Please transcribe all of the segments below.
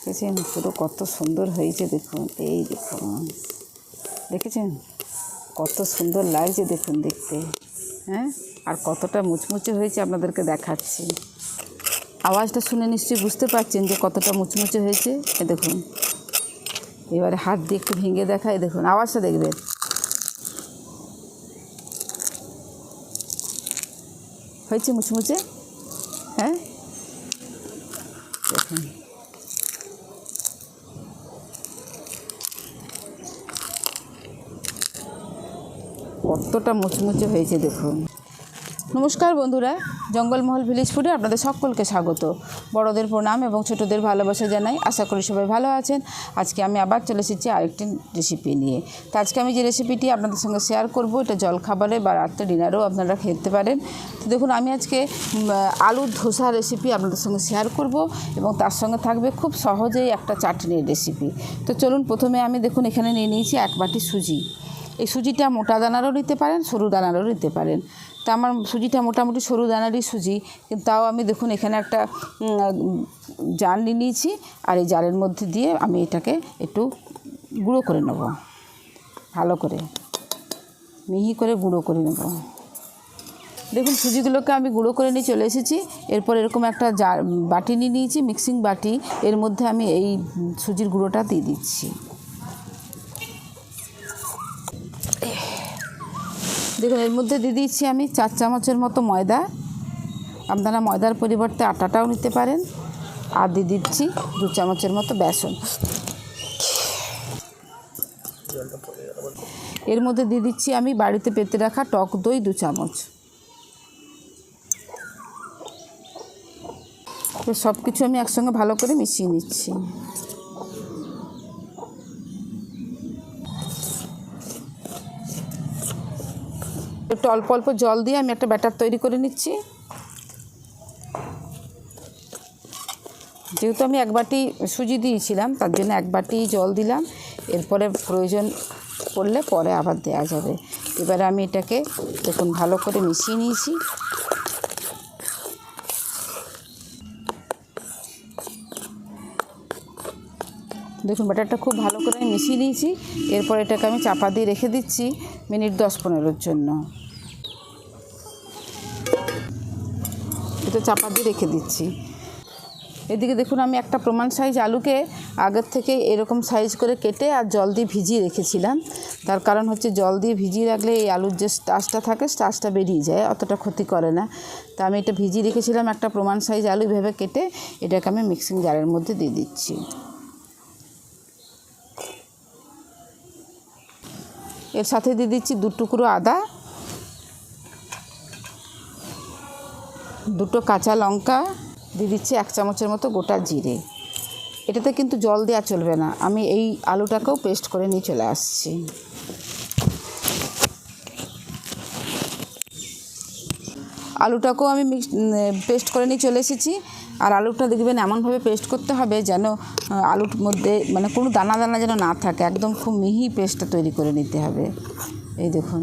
দেখেছেন পুরো কত সুন্দর হয়েছে, দেখুন এই দেখুন, দেখেছেন কত সুন্দর লাগছে দেখুন দেখতে। হ্যাঁ, আর কতটা মুচমুচে হয়েছে আপনাদেরকে দেখাচ্ছি। আওয়াজটা শুনে নিশ্চয়ই বুঝতে পারছেন যে কতটা মুচমুচে হয়েছে। এ দেখুন, এবারে হাত দিয়ে একটু ভেঙে দেখাই, দেখুন আওয়াজটা দেখবেন। হয়েছে মুচমুচে। হ্যাঁ দেখুন, কতটা মুচমুচে হয়েছে দেখুন। নমস্কার বন্ধুরা, জঙ্গলমহল ভিলেজ ফুডে আপনাদের সকলকে স্বাগত। বড়দের প্রণাম এবং ছোটদের ভালোবাসা জানাই। আশা করি সবাই ভালো আছেন। আজকে আমি আবার চলে এসেছি আরেকটি রেসিপি নিয়ে। তো আজকে আমি যে রেসিপিটি আপনাদের সঙ্গে শেয়ার করব, এটা জলখাবারে বা রাত্রে ডিনারেও আপনারা খেতে পারেন। তো দেখুন, আমি আজকে আলুর ধোসা রেসিপি আপনাদের সঙ্গে শেয়ার করব এবং তার সঙ্গে থাকবে খুব সহজেই একটা চাটনির রেসিপি। তো চলুন, প্রথমে আমি দেখুন এখানে নিয়ে নিয়েছি 1 বাটি সুজি। এই সুজিটা মোটা দানারও নিতে পারেন, সরু দানারও নিতে পারেন। তা আমার সুজিটা মোটামুটি সরু দানারই সুজি, কিন্তু তাও আমি দেখুন এখানে একটা জার নিয়ে নিয়েছি। আর এই জারের মধ্যে দিয়ে আমি এটাকে একটু গুঁড়ো করে নেব, ভালো করে মিহি করে গুঁড়ো করে নেব। দেখুন সুজিগুলোকে আমি গুঁড়ো করে নিয়ে চলে এসেছি। এরপর এরকম একটা বাটি নিয়ে নিয়েছি, মিক্সিং বাটি। এর মধ্যে আমি এই সুজির গুঁড়োটা দিয়ে দিচ্ছি। দেখুন এর মধ্যে দিয়ে দিচ্ছি আমি 4 চামচের মতো ময়দা। আপনারা ময়দার পরিবর্তে আটাটাও নিতে পারেন। আর দিয়ে দিচ্ছি 2 চামচের মতো বেসন। এর মধ্যে দিয়ে দিচ্ছি আমি বাড়িতে পেতে রাখা টক দই 2 চামচ। তো সব কিছু আমি একসঙ্গে ভালো করে মিশিয়ে নিচ্ছি। একটু অল্প অল্প জল দিয়ে আমি একটা ব্যাটার তৈরি করে নিচ্ছি। যেহেতু আমি 1 বাটি সুজি দিয়েছিলাম, তার জন্য 1 বাটি জল দিলাম। এরপরে প্রয়োজন পড়লে পরে আবার দেওয়া যাবে। এবারে আমি এটাকে দেখুন ভালো করে মিশিয়ে নিয়েছি। দেখুন ব্যাটারটা খুব ভালো করে মিশিয়ে নিয়েছি। এরপর এটাকে আমি চাপা দিয়ে রেখে দিচ্ছি মিনিট 10-15-এর জন্য। এটা চাপা দিয়ে রেখে দিচ্ছি। এদিকে দেখুন আমি একটা প্রমাণ সাইজ আলুকে আগের থেকে এরকম সাইজ করে কেটে আর জল দিয়ে ভিজিয়ে রেখেছিলাম। তার কারণ হচ্ছে জল দিয়ে ভিজিয়ে রাখলে এই আলুর যে স্টার্চটা থাকে, স্টার্চটা বেরিয়ে যায়, অতটা ক্ষতি করে না। তা আমি এটা ভিজিয়ে রেখেছিলাম একটা প্রমাণ সাইজ আলু ভেবে কেটে। এটাকে আমি মিক্সিং জারের মধ্যে দিয়ে দিচ্ছি। এর সাথে দিয়ে দিচ্ছি 2 টুকরো আদা, 2টো কাঁচা লঙ্কা, দিয়ে দিচ্ছি 1 চামচের মতো গোটা জিরে। এটাতে কিন্তু জল দেওয়া চলবে না। আমি এই আলুটাকেও পেস্ট করে নিয়ে চলে আসছি। আলুটাকেও আমি পেস্ট করে নিয়ে চলে এসেছি। আর আলুটা দেখবেন এমনভাবে পেস্ট করতে হবে যেন আলুর মধ্যে মানে কোনো দানা দানা যেন না থাকে, একদম খুব মিহি পেস্টটা তৈরি করে নিতে হবে। এই দেখুন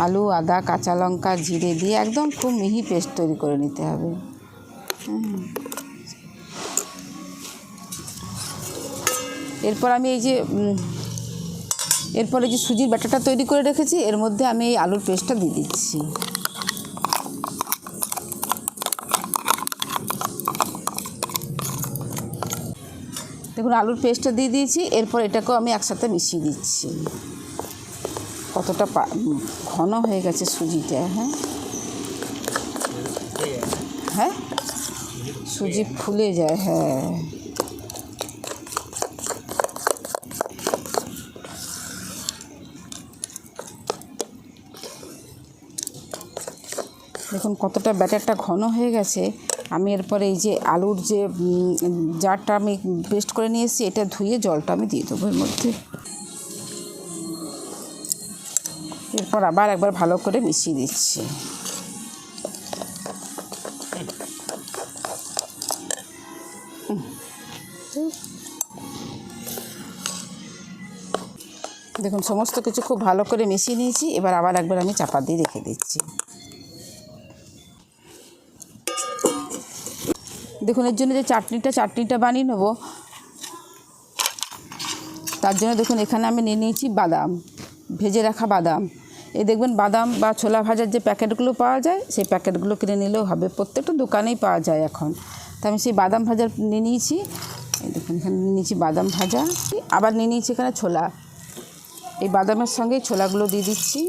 আলু, আদা, কাঁচা লঙ্কা, জিরে দিয়ে একদম খুব মিহি পেস্ট তৈরি করে নিতে হবে। এরপর আমি এরপরে যে সুজির ব্যাটারটা তৈরি করে রেখেছি, এর মধ্যে আমি এই আলুর পেস্টটা দিয়ে দিচ্ছি। দেখুন আলুর পেস্টটা দিয়ে দিয়েছি। এরপর এটাকেও আমি একসাথে মিশিয়ে দিচ্ছি। কতটা ঘন হয়ে গেছে সুজিটা। হ্যাঁ সুজি ফুলে যায়। হ্যাঁ দেখুন কতটা ব্যাটারটা ঘন হয়ে গেছে। আমি এরপরে এই যে আলুর যে জারটা আমি পেস্ট করে নিয়ে এসেছি, এটা ধুয়ে জলটা আমি দিয়ে দেবো এর মধ্যে। এরপর আবার একবার ভালো করে মিশিয়ে দিচ্ছি। দেখুন সমস্ত কিছু খুব ভালো করে মিশিয়ে নিয়েছি। এবার আবার একবার আমি চাপা দিয়ে রেখে দিচ্ছি। দেখুন এর জন্য যে চাটনিটা বানিয়ে নেব, তার জন্য দেখুন এখানে আমি নিয়ে নিয়েছি বাদাম, ভেজে রাখা বাদাম। এই দেখবেন বাদাম বা ছোলা ভাজার যে প্যাকেটগুলো পাওয়া যায়, সেই প্যাকেটগুলো কিনে নিলেও হবে, প্রত্যেকটা দোকানেই পাওয়া যায় এখন। তো আমি সেই বাদাম ভাজা নিয়ে নিয়েছি। এই দেখুন এখানে নিয়ে নিয়েছি বাদাম ভাজা, আবার নিয়ে নিয়েছি এখানে ছোলা। এই বাদামের সঙ্গে ছোলাগুলো দিয়ে দিচ্ছি।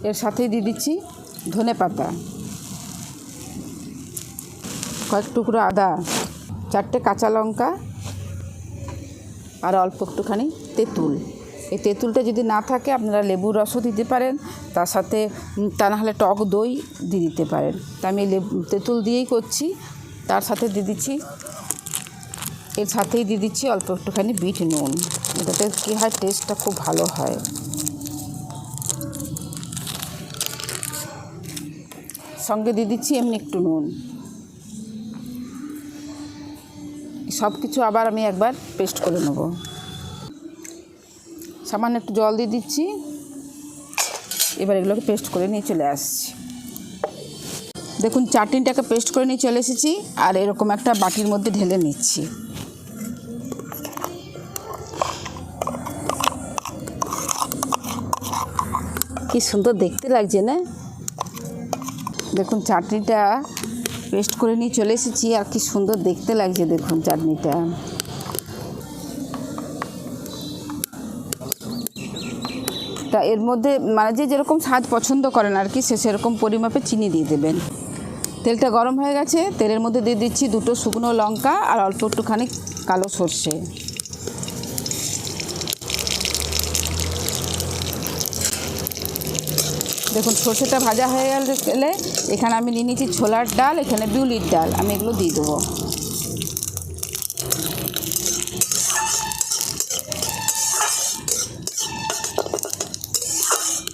এর সাথেই দিয়ে দিচ্ছি ধনে পাতা, কয়েক টুকরো আদা, 4টে কাঁচা লঙ্কা, আর অল্প একটুখানি তেঁতুল। এই তেঁতুলটা যদি না থাকে আপনারা লেবুর রসও দিতে পারেন, তার সাথে তা না হলে টক দই দিয়ে দিতে পারেন। তা আমি তেঁতুল দিয়েই করছি। তার সাথে দিয়ে দিচ্ছি, এর সাথেই দিয়ে দিচ্ছি অল্প একটুখানি বিট নুন। এটাতে কী হয়, টেস্টটা খুব ভালো হয়। সঙ্গে দিয়ে দিচ্ছি এমনি একটু নুন। সব কিছু আবার আমি একবার পেস্ট করে নেব। সামান্য একটু জল দিয়ে দিচ্ছি। এবার এগুলোকে পেস্ট করে নিয়ে চলে আসছি। দেখুন চাটনিটাকে পেস্ট করে নিয়ে চলে এসেছি, আর এরকম একটা বাটির মধ্যে ঢেলে নিচ্ছি। কি সুন্দর দেখতে লাগছে না? দেখুন চাটনিটা পেস্ট করে নিয়ে চলে এসেছি, আর কি সুন্দর দেখতে লাগছে দেখুন চাটনিটা। তা এর মধ্যে মানে যে যেরকম স্বাদ পছন্দ করেন আর কি, সেরকম পরিমাপে চিনি দিয়ে দেবেন। তেলটা গরম হয়ে গেছে, তেলের মধ্যে দিয়ে দিচ্ছি 2টো শুকনো লঙ্কা আর অল্প একটুখানি কালো সর্ষে। দেখুন সর্ষেটা ভাজা হয়ে গেলে এখানে আমি নিয়ে নিয়েছি ছোলার ডাল, এখানে বিউলির ডাল, আমি এগুলো দিয়ে দেবো।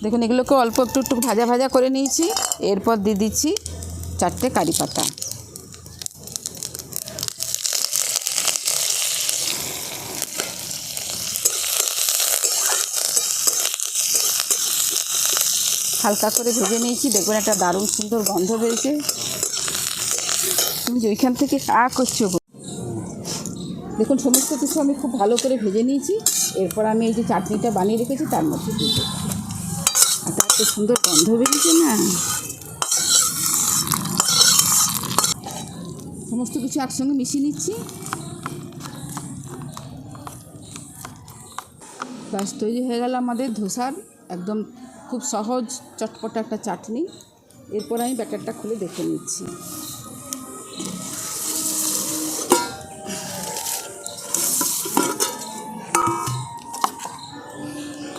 দেখুন এগুলোকে অল্প একটু ভাজা করে নিয়েছি। এরপর দিয়ে দিচ্ছি 4টে কারি পাতা। হালকা করে ভেজে নিয়েছি। দেখবেন একটা দারুণ সুন্দর গন্ধ বেরিয়েছে। তুমি যে ওইখান থেকে করছো। দেখুন সমস্ত কিছু আমি খুব ভালো করে ভেজে নিয়েছি। এরপর আমি এই যে চাটনিটা বানিয়ে রেখেছি তার মধ্যে দিয়ে দেবো। আর তার এত সুন্দর গন্ধ বেরিয়েছে না। সমস্ত কিছু একসঙ্গে মিশিয়ে নিচ্ছি। ব্যাস তৈরি হয়ে গেল আমাদের ধোসার একদম খুব সহজ চটপটা একটা চাটনি। এরপর আমি ব্যাটারটা খুলে দেখে নিচ্ছি।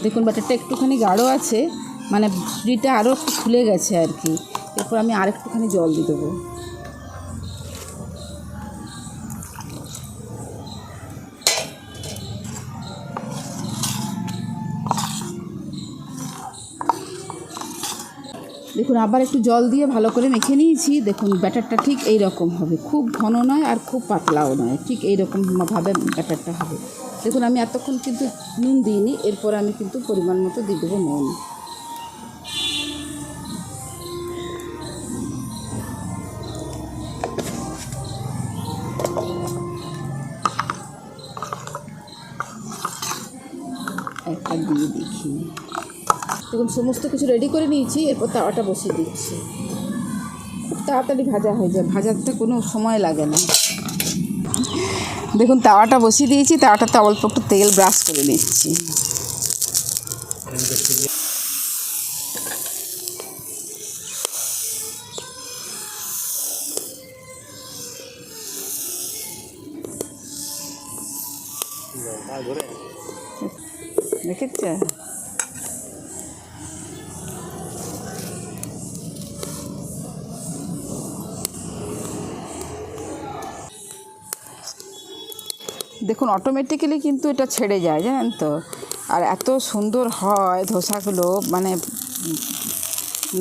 দেখুন ব্যাটারটা একটুখানি গাঢ় আছে, মানে পুরিটা আরও একটু ফুলে গেছে আর কি। এরপর আমি আর একটুখানি জল দিয়ে দেবো। দেখুন আবার একটু জল দিয়ে ভালো করে মেখে নিয়েছি। দেখুন ব্যাটারটা ঠিক এই রকম হবে, খুব ঘন নয় আর খুব পাতলাও নয়, ঠিক এই রকমভাবে ব্যাটারটা হবে। দেখুন আমি এতক্ষণ কিন্তু নুন দিইনি, এরপর আমি কিন্তু পরিমাণ মতো দিয়ে দেবো নুন। একটা দিয়ে দেখি। দেখুন সমস্ত কিছু রেডি করে নিয়েছি। এরপর তাওয়াটা বসিয়ে দিচ্ছি। খুব তাড়াতাড়ি ভাজা হয়ে যায়, ভাজাতে কোনো সময় লাগে না। দেখুন তাওয়াটা বসিয়ে দিয়েছি, তাওয়াটাতে অল্প একটু তেল ব্রাশ করে নিচ্ছি। দেখেছে? দেখুন অটোমেটিক্যালি কিন্তু এটা ছেড়ে যায়, জানেন তো। আর এত সুন্দর হয় ধোসাগুলো, মানে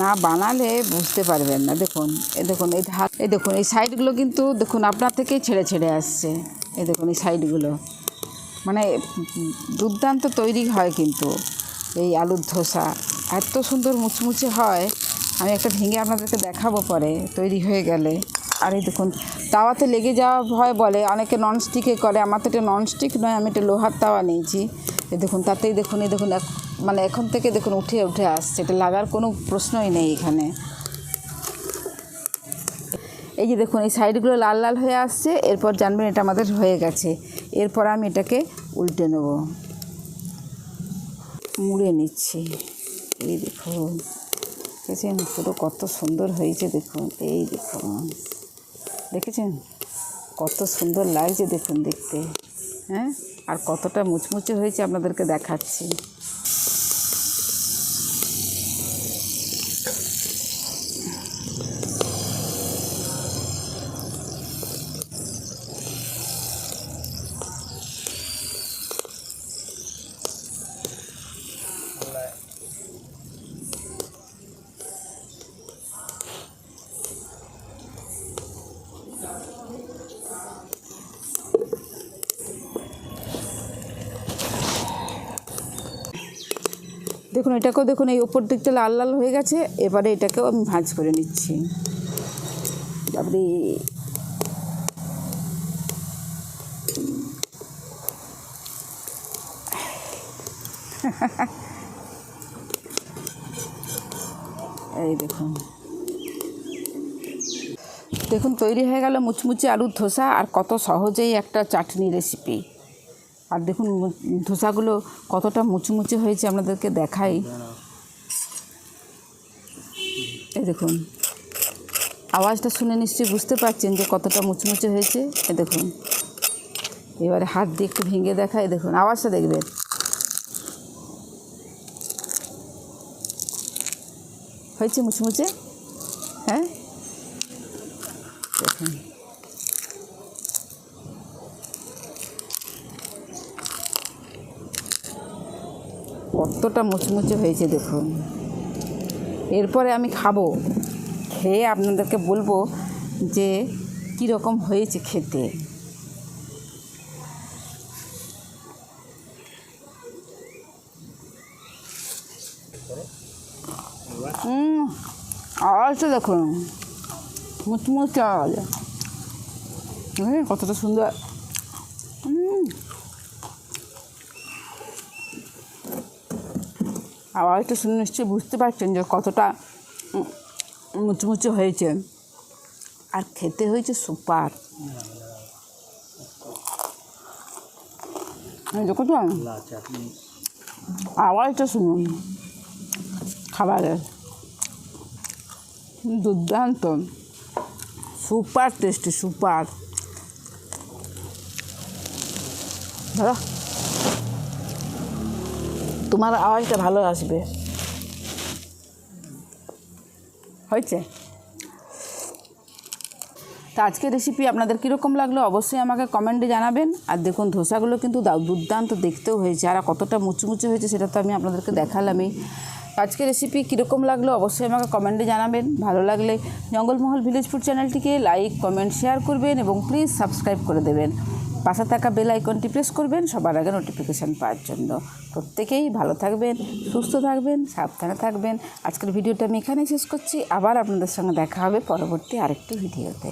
না বানালে বুঝতে পারবেন না। দেখুন দেখুন এই দেখুন এই সাইডগুলো কিন্তু দেখুন আপনার থেকেই ছেড়ে আসছে। এই দেখুন এই সাইডগুলো মানে দুর্দান্ত তৈরি হয় কিন্তু এই আলুর ধোসা। এত সুন্দর মুচমুচে হয়, আমি একটা ভেঙে আপনাদেরকে দেখাবো পরে তৈরি হয়ে গেলে। আর এই দেখুন তাওয়াতে লেগে যাওয়া ভয় বলে, অনেকে ননস্টিকে করে, আমার তো এটা ননস্টিক নয়, আমি এটা লোহার তাওয়া নিয়েছি। এই দেখুন তাতেই দেখুন, এই দেখুন মানে এখন থেকে দেখুন উঠে উঠে আসছে, এটা লাগার কোনো প্রশ্নই নেই এখানে। এই যে দেখুন এই সাইডগুলো লাল লাল হয়ে আসছে, এরপর জানবেন এটা আমাদের হয়ে গেছে। এরপর আমি এটাকে উল্টে নেব, মুড়ে নিচ্ছি। এই দেখুন দেখেছেন পুরো কত সুন্দর হয়েছে, দেখুন এই দেখুন দেখেছেন কত সুন্দর লাগছে দেখুন দেখতে, হ্যাঁ, আর কতটা মুচমুচে হয়েছে আপনাদেরকে দেখাচ্ছি। দেখুন এটাকেও দেখুন এই উপর দিকটা লাল লাল হয়ে গেছে, এবারে এটাকেও আমি ভাঁজ করে নিচ্ছি। তারপরে এই দেখুন দেখুন তৈরি হয়ে গেল মুচমুচে আলুর ধোসা, আর কত সহজেই একটা চাটনি রেসিপি। আর দেখুন ধোসাগুলো কতটা মুচমুচে হয়েছে আপনাদেরকে দেখাই। এই দেখুন আওয়াজটা শুনে নিশ্চয়ই বুঝতে পারছেন যে কতটা মুচমুচে হয়েছে। এই দেখুন এবারে হাত দিয়ে একটু ভেঙে দেখাই, দেখুন আওয়াজটা দেখবেন। হয়েছে মুচমুচে, হ্যাঁ দেখুন কতটা মুচমুচে হয়েছে দেখুন। এরপরে আমি খাবো, খেয়ে আপনাদেরকে বলবো যে কীরকম হয়েছে খেতে। আওয়াজটা দেখুন মুচমুচে আওয়াজ, কতটা সুন্দর। আওয়াজটা শুনে নিশ্চয়ই বুঝতে পারছেন যে কতটা মুচমুচে হয়েছে, আর খেতে হয়েছে সুপার। দেখুন আওয়াজটা শুনুন খাবারের, দুর্দান্ত, সুপার টেস্টি, সুপার। ধরো তোমার আওয়াজটা ভালো আসবে, হয়েছে। তো আজকের রেসিপি আপনাদের কীরকম লাগলো অবশ্যই আমাকে কমেন্টে জানাবেন। আর দেখুন ধোসাগুলো কিন্তু দুর্দান্ত দেখতেও হয়েছে, আর কতটা মুচমুচে হয়েছে সেটা তো আমি আপনাদেরকে দেখালামই। আজকের রেসিপি কীরকম লাগলো অবশ্যই আমাকে কমেন্টে জানাবেন। ভালো লাগলে জঙ্গলমহল ভিলেজ ফুড চ্যানেলটিকে লাইক, কমেন্ট, শেয়ার করবেন এবং প্লিজ সাবস্ক্রাইব করে দেবেন। পাশে থাকা বেল আইকনটি প্রেস করবেন সবার আগে নোটিফিকেশান পাওয়ার জন্য। প্রত্যেকেই ভালো থাকবেন, সুস্থ থাকবেন, সাবধানে থাকবেন। আজকের ভিডিওটা আমি এখানেই শেষ করছি। আবার আপনাদের সঙ্গে দেখা হবে পরবর্তী আরেকটি ভিডিওতে।